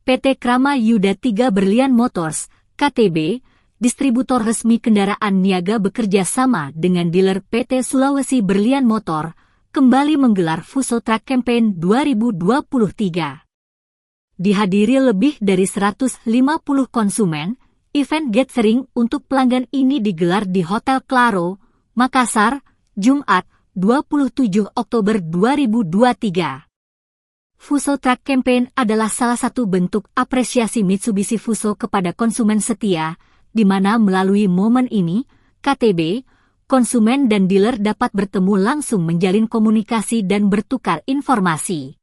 PT Krama Yuda 3 Berlian Motors, KTB, distributor resmi kendaraan niaga bekerja sama dengan dealer PT Sulawesi Berlian Motor, kembali menggelar Fuso Truck Campaign 2023. Dihadiri lebih dari 150 konsumen, event gathering untuk pelanggan ini digelar di Hotel Claro, Makassar, Jumat, 27 Oktober 2023. Fuso Truck Campaign adalah salah satu bentuk apresiasi Mitsubishi Fuso kepada konsumen setia, di mana melalui momen ini, KTB, konsumen dan dealer dapat bertemu langsung menjalin komunikasi dan bertukar informasi.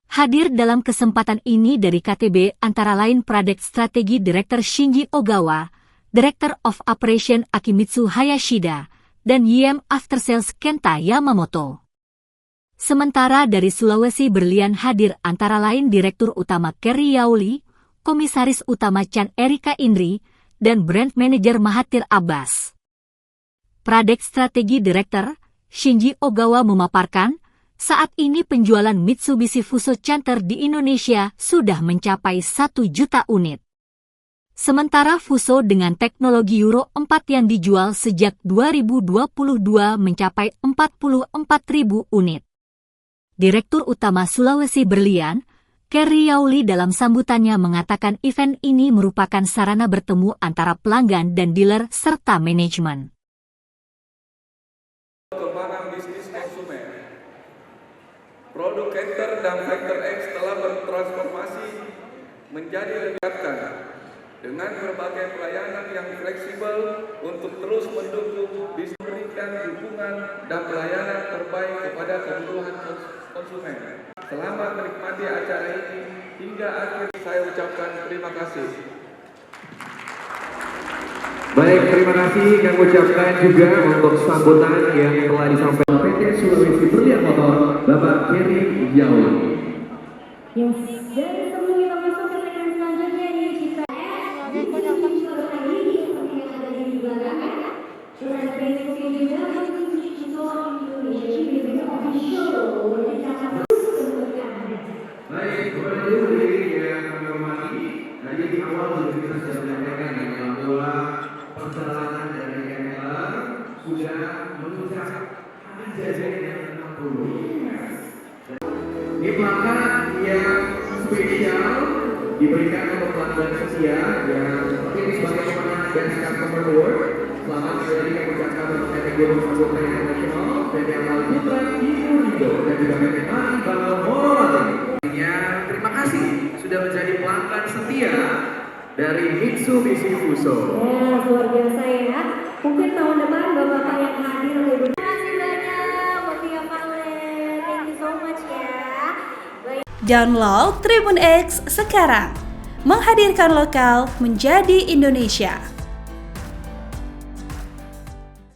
Hadir dalam kesempatan ini dari KTB antara lain Product Strategy Director Shinji Ogawa, Director of Operation Akimitsu Hayashida, dan YM After Sales Kenta Yamamoto. Sementara dari Sulawesi Berlian hadir antara lain Direktur Utama Kerry Yauli, Komisaris Utama Chan Erika Indri, dan Brand Manager Mahathir Abbas. Product Strategy Director, Shinji Ogawa memaparkan, saat ini penjualan Mitsubishi Fuso Canter di Indonesia sudah mencapai 1 juta unit. Sementara Fuso dengan teknologi Euro 4 yang dijual sejak 2022 mencapai 44.000 unit. Direktur Utama Sulawesi Berlian, Kerry Yauli dalam sambutannya mengatakan event ini merupakan sarana bertemu antara pelanggan dan dealer serta manajemen. Perkembangan bisnis konsumen. Produk Canter dan Factor X telah bertransformasi menjadi lebih dekat dengan berbagai pelayanan yang fleksibel untuk terus mendukung bisnis, memberikan dukungan dan pelayanan terbaik kepada kebutuhan konsumen. Selamat menikmati acara ini, hingga akhir saya ucapkan terima kasih. Baik, terima kasih kami ucapkan juga untuk sambutan yang telah disampaikan PT Sulawesi Berlian Motor, Bapak Kerry Yauli. Yes, dan sebelum kita masuk ke segmen selanjutnya ini kita Baik, kepada hadirin yang kami hormati, tadi di awal kita sudah menyampaikan bahwa perjalanan dari KMR sudah menunjang kejadian yang 60. Ini plakat yang spesial diberikan untuk pelanggan setia yang seperti ini sebagai pemenang Best Customer Award. Selamat sekali kami ucapkan untuk PT Guru Samudra International, PT Amal Putra Indo dan juga PT Mari Bangau Morowali. Terima kasih sudah menjadi pelanggan setia dari Mitsubishi Fuso. ya, luar biasa ya. Mungkin tahun depan bapak-bapak yang hadir lebih. Terima kasih banyak buat Via Valen. Thank you so much ya. Download Tribun X sekarang. Menghadirkan lokal menjadi Indonesia.